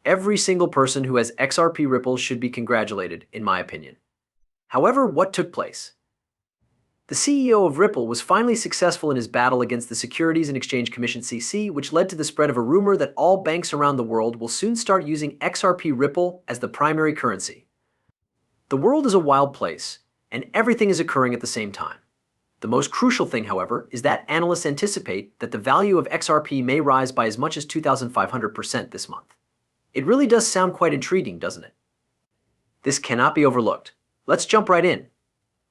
Every single person who has XRP Ripple should be congratulated, in my opinion. However, what took place? The CEO of Ripple was finally successful in his battle against the Securities and Exchange Commission (SEC), which led to the spread of a rumor that all banks around the world will soon start using XRP Ripple as the primary currency. The world is a wild place, and everything is occurring at the same time. The most crucial thing, however, is that analysts anticipate that the value of XRP may rise by as much as 2,500% this month. It really does sound quite intriguing, doesn't it? This cannot be overlooked. Let's jump right in.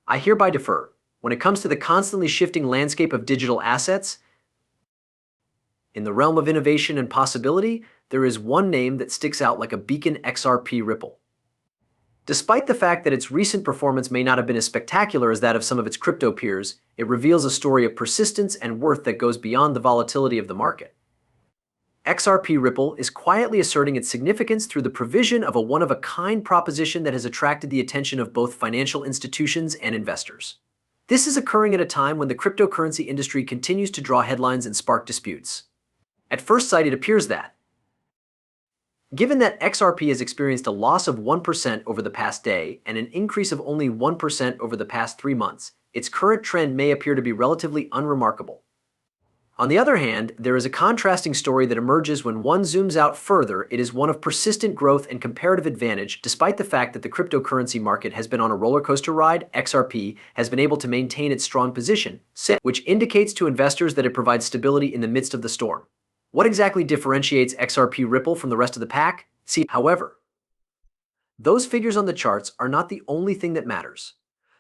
I hereby defer. When it comes to the constantly shifting landscape of digital assets, in the realm of innovation and possibility, there is one name that sticks out like a beacon: XRP Ripple. Despite the fact that its recent performance may not have been as spectacular as that of some of its crypto peers, it reveals a story of persistence and worth that goes beyond the volatility of the market. XRP Ripple is quietly asserting its significance through the provision of a one-of-a-kind proposition that has attracted the attention of both financial institutions and investors. This is occurring at a time when the cryptocurrency industry continues to draw headlines and spark disputes. At first sight, it appears that, given that XRP has experienced a loss of 1% over the past day and an increase of only 1% over the past 3 months, its current trend may appear to be relatively unremarkable. On the other hand, there is a contrasting story that emerges when one zooms out further. It is one of persistent growth and comparative advantage. Despite the fact that the cryptocurrency market has been on a roller coaster ride, XRP has been able to maintain its strong position, which indicates to investors that it provides stability in the midst of the storm. What exactly differentiates XRP Ripple from the rest of the pack? However, those figures on the charts are not the only thing that matters.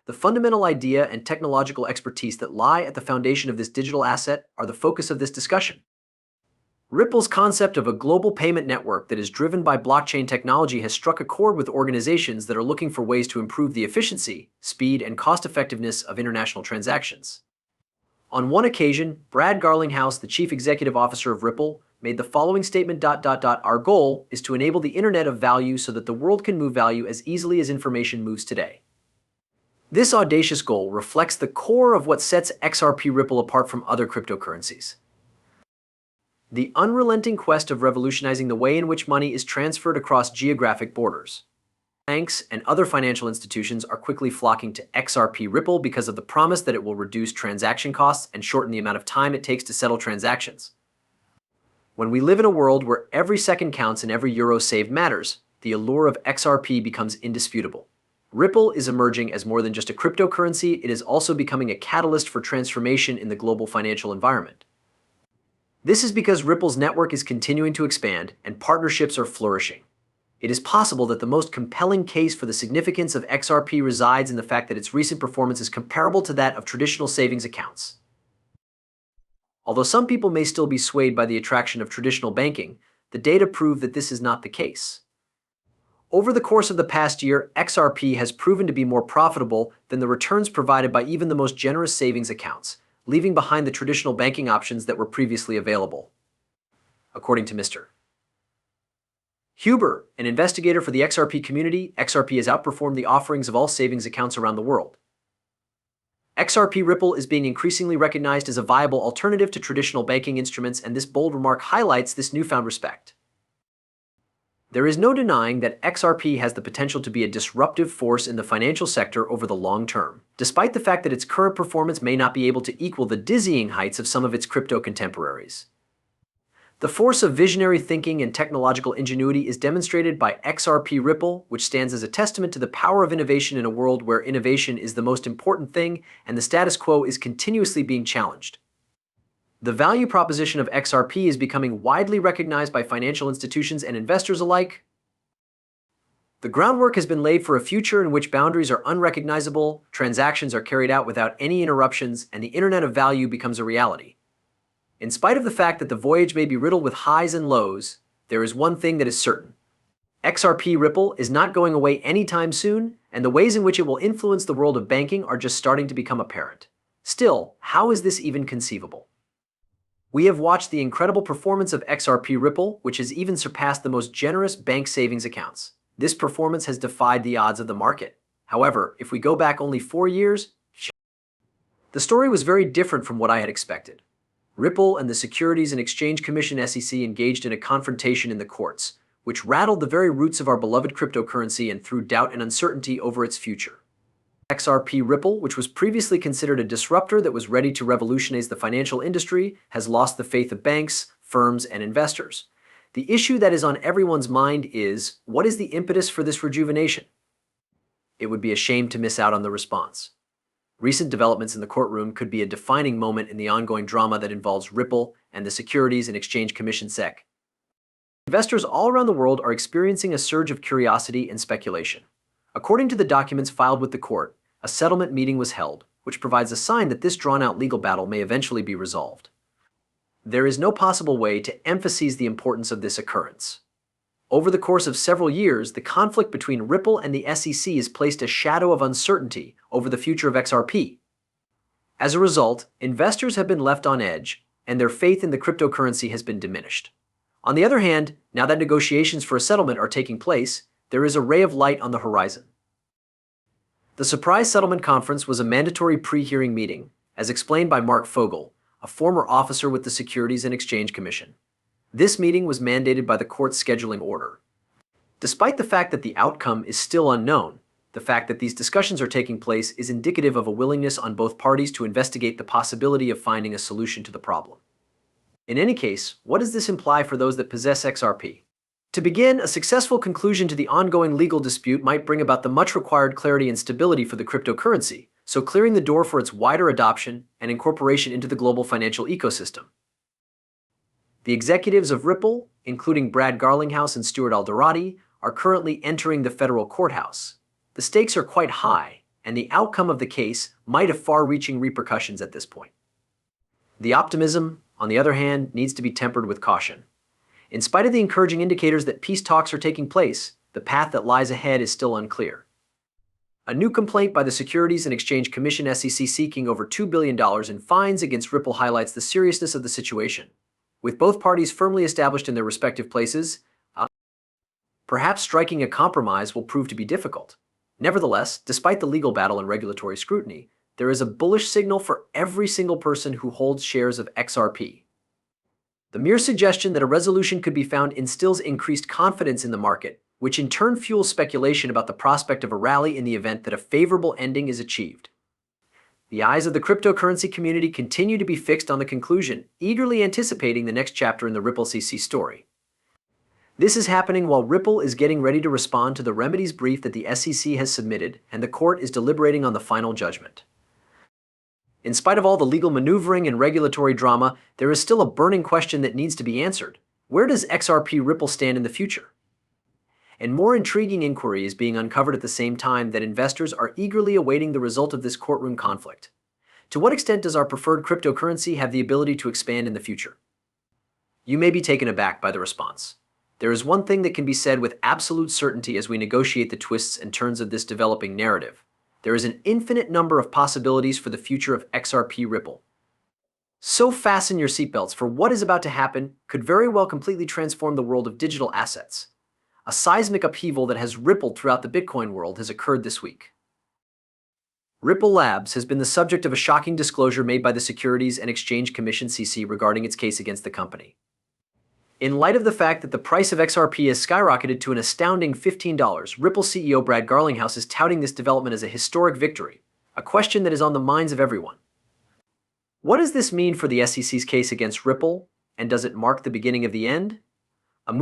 The fundamental idea and technological expertise that lie at the foundation of this digital asset are the focus of this discussion. Ripple's concept of a global payment network that is driven by blockchain technology has struck a chord with organizations that are looking for ways to improve the efficiency, speed, and cost-effectiveness of international transactions. On one occasion, Brad Garlinghouse, the chief executive officer of Ripple, made the following statement: "Our goal is to enable the Internet of Value so that the world can move value as easily as information moves today." This audacious goal reflects the core of what sets XRP Ripple apart from other cryptocurrencies: the unrelenting quest of revolutionizing the way in which money is transferred across geographic borders. Banks and other financial institutions are quickly flocking to XRP Ripple because of the promise that it will reduce transaction costs and shorten the amount of time it takes to settle transactions. When we live in a world where every second counts and every euro saved matters, the allure of XRP becomes indisputable. Ripple is emerging as more than just a cryptocurrency. It is also becoming a catalyst for transformation in the global financial environment. This is because Ripple's network is continuing to expand and partnerships are flourishing. It is possible that the most compelling case for the significance of XRP resides in the fact that its recent performance is comparable to that of traditional savings accounts. Although some people may still be swayed by the attraction of traditional banking, the data prove that this is not the case. Over the course of the past year, XRP has proven to be more profitable than the returns provided by even the most generous savings accounts, leaving behind the traditional banking options that were previously available. According to Mr. Huber, an investigator for the XRP community, XRP has outperformed the offerings of all savings accounts around the world. XRP Ripple is being increasingly recognized as a viable alternative to traditional banking instruments, and this bold remark highlights this newfound respect. There is no denying that XRP has the potential to be a disruptive force in the financial sector over the long term, despite the fact that its current performance may not be able to equal the dizzying heights of some of its crypto contemporaries. The force of visionary thinking and technological ingenuity is demonstrated by XRP Ripple, which stands as a testament to the power of innovation in a world where innovation is the most important thing and the status quo is continuously being challenged. The value proposition of XRP is becoming widely recognized by financial institutions and investors alike. The groundwork has been laid for a future in which boundaries are unrecognizable, transactions are carried out without any interruptions, and the Internet of Value becomes a reality. In spite of the fact that the voyage may be riddled with highs and lows, there is one thing that is certain. XRP Ripple is not going away anytime soon, and the ways in which it will influence the world of banking are just starting to become apparent. Still, how is this even conceivable? We have watched the incredible performance of XRP Ripple, which has even surpassed the most generous bank savings accounts. This performance has defied the odds of the market. However, if we go back only 4 years, the story was very different from what I had expected. Ripple and the Securities and Exchange Commission (SEC) engaged in a confrontation in the courts, which rattled the very roots of our beloved cryptocurrency and threw doubt and uncertainty over its future. XRP+ripple, which was previously considered a disruptor that was ready to revolutionize the financial industry, has lost the faith of banks, firms, and investors. The issue that is on everyone's mind is, what is the impetus for this rejuvenation? It would be a shame to miss out on the response. Recent developments in the courtroom could be a defining moment in the ongoing drama that involves Ripple and the Securities and Exchange Commission SEC. Investors all around the world are experiencing a surge of curiosity and speculation. According to the documents filed with the court, a settlement meeting was held, which provides a sign that this drawn-out legal battle may eventually be resolved. There is no possible way to emphasize the importance of this occurrence. Over the course of several years, the conflict between Ripple and the SEC has placed a shadow of uncertainty over the future of XRP. As a result, investors have been left on edge, and their faith in the cryptocurrency has been diminished. On the other hand, now that negotiations for a settlement are taking place, there is a ray of light on the horizon. The surprise settlement conference was a mandatory pre-hearing meeting, as explained by Mark Fogel, a former officer with the Securities and Exchange Commission. This meeting was mandated by the court's scheduling order. Despite the fact that the outcome is still unknown, the fact that these discussions are taking place is indicative of a willingness on both parties to investigate the possibility of finding a solution to the problem. In any case, what does this imply for those that possess XRP? To begin, a successful conclusion to the ongoing legal dispute might bring about the much-required clarity and stability for the cryptocurrency, so clearing the door for its wider adoption and incorporation into the global financial ecosystem. The executives of Ripple, including Brad Garlinghouse and Stuart Alderati, are currently entering the federal courthouse. The stakes are quite high, and the outcome of the case might have far-reaching repercussions at this point. The optimism, on the other hand, needs to be tempered with caution. In spite of the encouraging indicators that peace talks are taking place, the path that lies ahead is still unclear. A new complaint by the Securities and Exchange Commission SEC seeking over $2 billion in fines against Ripple highlights the seriousness of the situation. With both parties firmly established in their respective places, perhaps striking a compromise will prove to be difficult. Nevertheless, despite the legal battle and regulatory scrutiny, there is a bullish signal for every single person who holds shares of XRP. The mere suggestion that a resolution could be found instills increased confidence in the market, which in turn fuels speculation about the prospect of a rally in the event that a favorable ending is achieved. The eyes of the cryptocurrency community continue to be fixed on the conclusion, eagerly anticipating the next chapter in the Ripple CC story. This is happening while Ripple is getting ready to respond to the remedies brief that the SEC has submitted, and the court is deliberating on the final judgment. In spite of all the legal maneuvering and regulatory drama, there is still a burning question that needs to be answered. Where does XRP+ripple stand in the future? And more intriguing inquiry is being uncovered at the same time that investors are eagerly awaiting the result of this courtroom conflict. To what extent does our preferred cryptocurrency have the ability to expand in the future? You may be taken aback by the response. There is one thing that can be said with absolute certainty as we negotiate the twists and turns of this developing narrative. There is an infinite number of possibilities for the future of XRP+ripple. So fasten your seatbelts, for what is about to happen could very well completely transform the world of digital assets. A seismic upheaval that has rippled throughout the Bitcoin world has occurred this week. Ripple Labs has been the subject of a shocking disclosure made by the Securities and Exchange Commission (SEC) regarding its case against the company. In light of the fact that the price of XRP has skyrocketed to an astounding $15, Ripple CEO Brad Garlinghouse is touting this development as a historic victory, a question that is on the minds of everyone. What does this mean for the SEC's case against Ripple, and does it mark the beginning of the end? A move